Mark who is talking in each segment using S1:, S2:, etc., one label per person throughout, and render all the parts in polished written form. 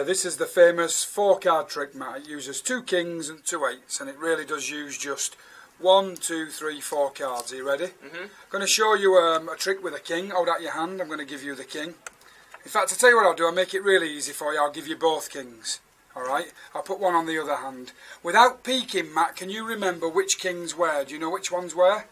S1: Okay, this is the famous 4-card trick, Matt. It uses 2 kings and 2 eights, and it really does use just 1, 2, 3, 4 cards. Are you ready? I'm going to show you a trick with a king. Hold out your hand, I'm going to give you the king. In fact, I'll tell you what I'll do, I'll make it really easy for you. I'll give you both kings. Alright, I'll put one on the other hand. Without peeking, Matt, can you remember which king's where? Do you know which one's where?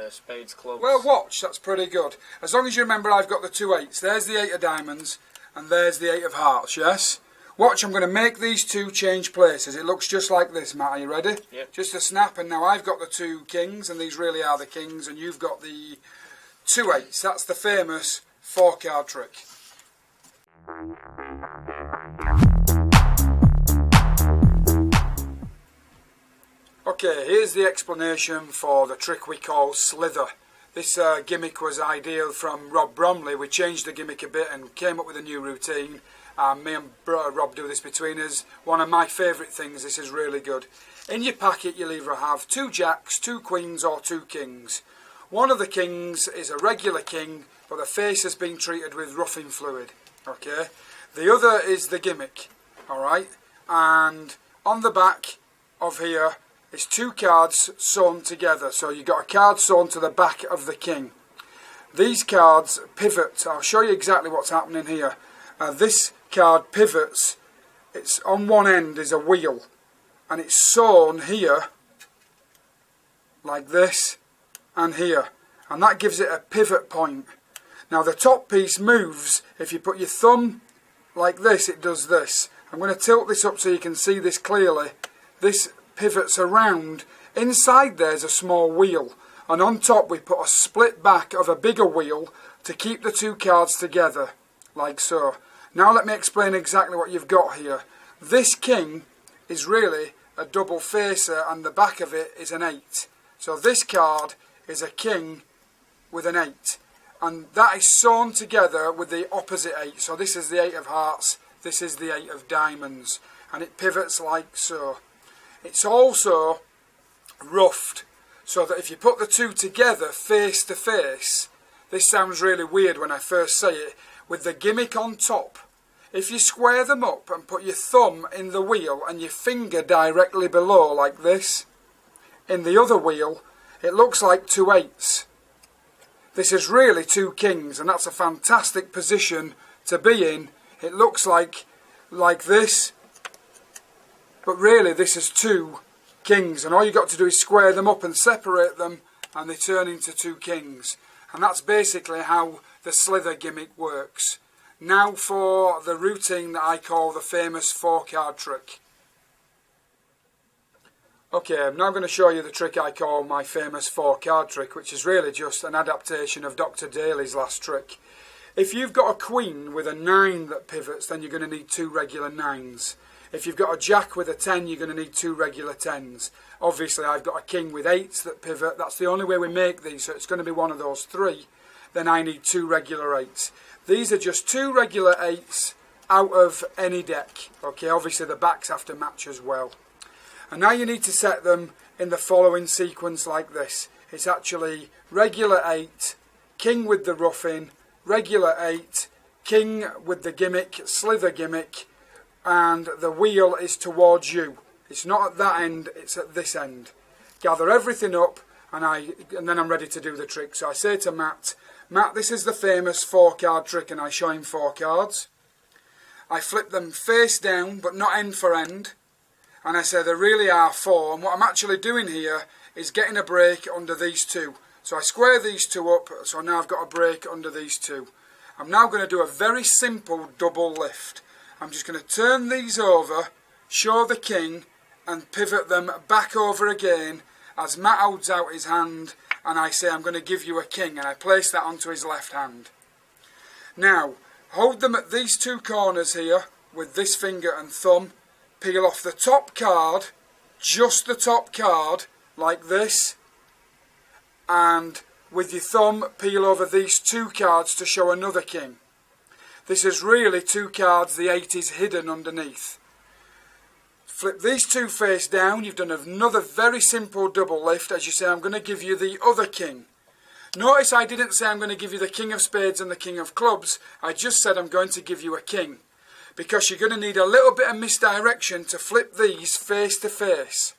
S2: Spades, clubs.
S1: Well, watch, that's pretty good. As long as you remember I've got the 2 eights. There's the 8 of diamonds, and there's the 8 of hearts, yes? Watch, I'm going to make these 2 change places. It looks just like this, Matt. Are you ready?
S2: Yep.
S1: Just a snap, and now I've got the 2 kings, and these really are the kings, and you've got the 2 eights. That's the famous 4-card trick. Okay, here's the explanation for the trick we call Slither. This gimmick was ideal from Rob Bromley. We changed the gimmick a bit and came up with a new routine. Me and Rob do this between us. One of my favourite things, this is really good. In your packet you'll either have 2 jacks, 2 queens or 2 kings. One of the kings is a regular king, but the face has been treated with roughing fluid. Okay. The other is the gimmick. Alright. And on the back of here is 2 cards sewn together. So you've got a card sewn to the back of the king. These cards pivot. I'll show you exactly what's happening here. This card pivots. It's on one end is a wheel, and it's sewn here like this and here, and that gives it a pivot point. Now the top piece moves. If you put your thumb like this, it does this. I'm going to tilt this up so you can see this clearly. This pivots around. Inside there's a small wheel, and on top we put a split back of a bigger wheel to keep the 2 cards together, like so. Now let me explain exactly what you've got here. This king is really a double facer, and the back of it is an 8. So this card is a king with an 8, and that is sewn together with the opposite 8. So this is the 8 of hearts, this is the 8 of diamonds, and it pivots like so. It's also roughed, so that if you put the 2 together face to face, this sounds really weird when I first say it, with the gimmick on top. If you square them up and put your thumb in the wheel and your finger directly below like this, in the other wheel, it looks like 2 eights. This is really 2 kings, and that's a fantastic position to be in. It looks like this, but really this is 2 kings, and all you've got to do is square them up and separate them, and they turn into 2 kings. And that's basically how the Slither gimmick works. Now for the routine that I call the famous 4-card trick. Okay, I'm now going to show you the trick I call my famous 4-card trick, which is really just an adaptation of Dr. Daly's last trick. If you've got a queen with a 9 that pivots, then you're going to need 2 regular 9s. If you've got a jack with a 10, you're going to need 2 regular 10s. Obviously, I've got a king with 8s that pivot. That's the only way we make these, so it's going to be one of those 3. Then I need 2 regular 8s. These are just 2 regular 8s out of any deck. Okay, obviously the backs have to match as well. And now you need to set them in the following sequence like this. It's actually regular 8, king with the roughing, regular 8, king with the gimmick, Slither gimmick, and the wheel is towards you. It's not at that end, it's at this end. Gather everything up, and then I'm ready to do the trick. So I say to Matt, this is the famous 4-card trick, and I show him 4 cards. I flip them face down, but not end for end, and I say there really are 4, and what I'm actually doing here is getting a break under these 2. So I square these 2 up, so now I've got a break under these 2. I'm now going to do a very simple double lift. I'm just going to turn these over, show the king, and pivot them back over again as Matt holds out his hand, and I say I'm going to give you a king, and I place that onto his left hand. Now, hold them at these 2 corners here with this finger and thumb, peel off the top card, just the top card, like this, and with your thumb peel over these 2 cards to show another king. This is really 2 cards, the 8 is hidden underneath. Flip these 2 face down, you've done another very simple double lift as you say I'm going to give you the other king. Notice I didn't say I'm going to give you the king of spades and the king of clubs, I just said I'm going to give you a king. because you're going to need a little bit of misdirection to flip these face to face.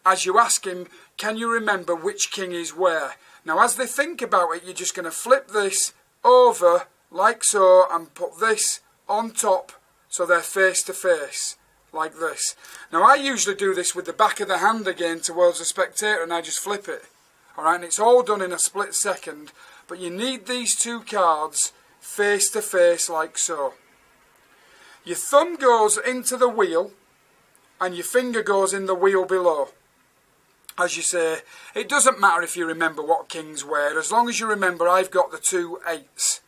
S1: As you ask him, can you remember which king is where? Now as they think about it, you're just going to flip this over like so and put this on top so they're face to face like this. Now I usually do this with the back of the hand again towards the spectator, and I just flip it. Alright, and it's all done in a split second, but you need these two cards face to face like so. Your thumb goes into the wheel and your finger goes in the wheel below. As you say, it doesn't matter if you remember what king's where, as long as you remember I've got the 2 8s.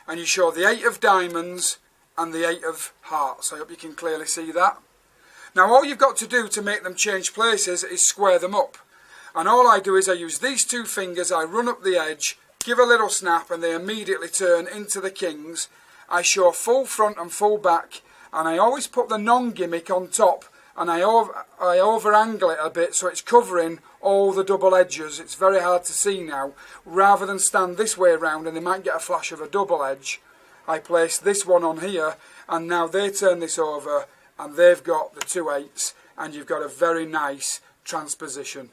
S1: And you show the 8 of diamonds and the 8 of hearts. I hope you can clearly see that. Now all you've got to do to make them change places is square them up. And all I do is I use these 2 fingers, I run up the edge, give a little snap, and they immediately turn into the kings. I show full front and full back, and I always put the non-gimmick on top, and I over-angle it a bit so it's covering all the double edges. It's very hard to see now. Rather than stand this way around and they might get a flash of a double edge, I place this one on here, and now they turn this over and they've got the 2 8s, and you've got a very nice transposition.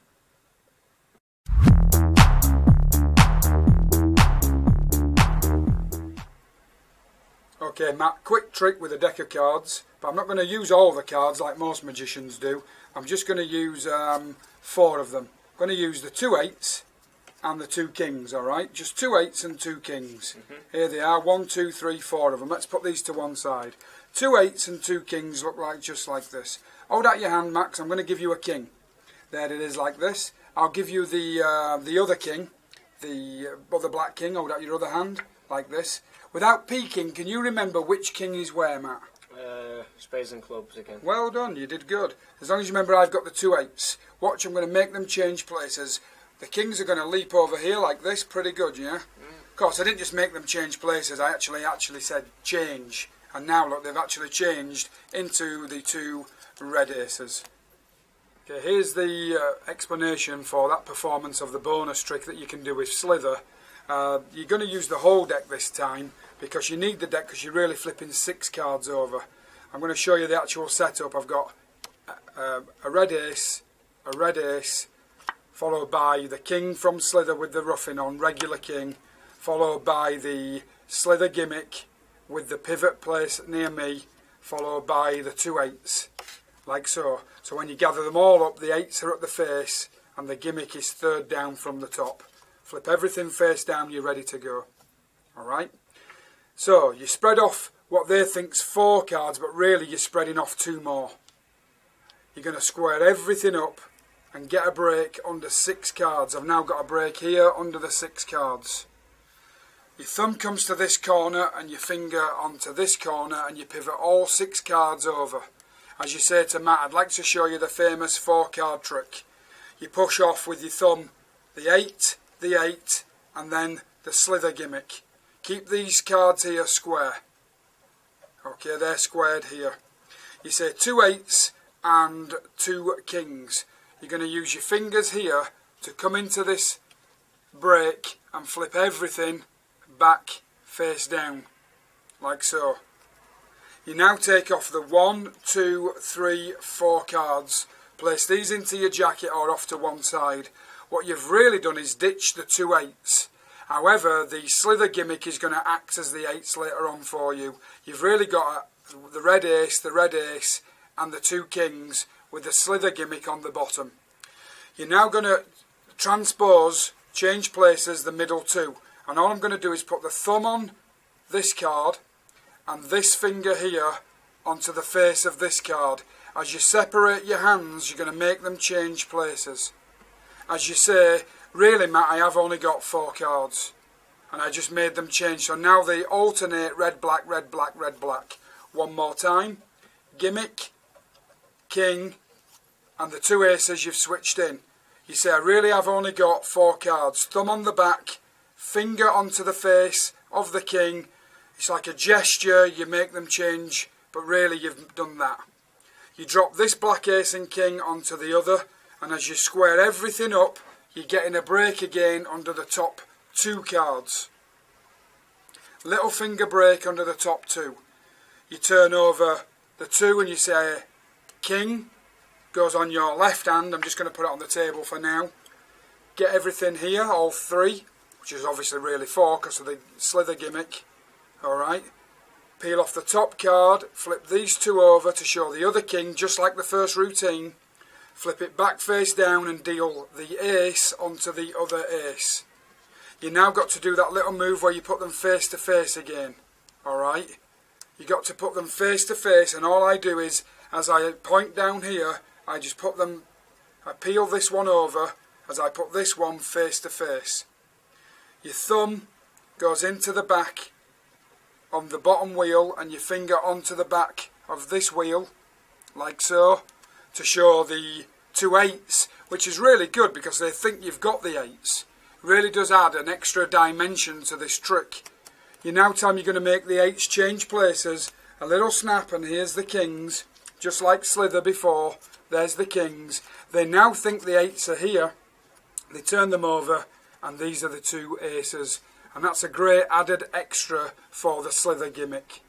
S1: Okay, Matt, quick trick with a deck of cards, but I'm not going to use all the cards like most magicians do. I'm just going to use 4 of them. I'm going to use the 2 8s and the 2 kings, alright? Just 2 8s and 2 kings. Here they are, 1, 2, 3, 4 of them. Let's put these to one side. 2 8s and 2 kings look like just like this. Hold out your hand, Max, I'm going to give you a king. There it is like this. I'll give you the other king, the other black king. Hold out your other hand like this. Without peeking, can you remember which king is where, Matt?
S2: Spades and clubs again.
S1: Well done, you did good. As long as you remember I've got the 2 8s. Watch, I'm going to make them change places. The kings are going to leap over here like this. Pretty good, yeah? Of course, I didn't just make them change places. I actually said change. And now, look, they've actually changed into the 2 red aces. Okay, here's the explanation for that performance of the bonus trick that you can do with Slither. You're going to use the whole deck this time because you need the deck because you're really flipping 6 cards over. I'm going to show you the actual setup. I've got a red ace, followed by the king from Slither with the ruffing on, regular king, followed by the Slither gimmick with the pivot place near me, followed by the 2 8s, like so. So when you gather them all up, the 8s are at the face and the gimmick is 3rd down from the top. Flip everything face down, you're ready to go. Alright? So, you spread off what they think's 4 cards, but really you're spreading off 2 more. You're going to square everything up and get a break under 6 cards. I've now got a break here under the 6 cards. Your thumb comes to this corner and your finger onto this corner and you pivot all 6 cards over. As you say to Matt, I'd like to show you the famous 4 card trick. You push off with your thumb the 8, the 8 and then the Slither gimmick. Keep these cards here square. Okay, they're squared here. You say 2 8s and 2 kings. You're going to use your fingers here to come into this break and flip everything back face down, like so. You now take off the 1, 2, 3, 4 cards. Place these into your jacket or off to one side. What you've really done is ditch the 2 8s. However, the Slither gimmick is going to act as the 8s later on for you. You've really got the red ace, and the 2 kings with the Slither gimmick on the bottom. You're now going to transpose, change places, the middle 2. And all I'm going to do is put the thumb on this card and this finger here onto the face of this card. As you separate your hands, you're going to make them change places. As you say, really Matt, I have only got 4 cards. And I just made them change. So now they alternate red, black, red, black, red, black. One more time. Gimmick, king, and the 2 aces you've switched in. You say, I really have only got 4 cards. Thumb on the back, finger onto the face of the king. It's like a gesture, you make them change, but really you've done that. You drop this black ace and king onto the other, and as you square everything up, you're getting a break again under the top 2 cards. Little finger break under the top 2. you turn over the 2 and you say king, goes on your left hand. I'm just going to put it on the table for now. Get everything here, all 3, which is obviously really 4 because of the Slither gimmick. Alright, peel off the top card, flip these 2 over to show the other king, just like the first routine. Flip it back face down and deal the ace onto the other ace. You now got to do that little move where you put them face to face again. Alright, you got to put them face to face, and all I do is, as I point down here, I just put them, I peel this one over as I put this one face to face. Your thumb goes into the back on the bottom wheel and your finger onto the back of this wheel, like so, to show the 2 8s, which is really good because they think you've got the 8s. Really does add an extra dimension to this trick. You now tell me you're going to make the 8s change places, a little snap, and here's the kings, just like Slither before. There's the kings. They now think the 8s are here. They turn them over, and these are the 2 aces. And that's a great added extra for the Slither gimmick.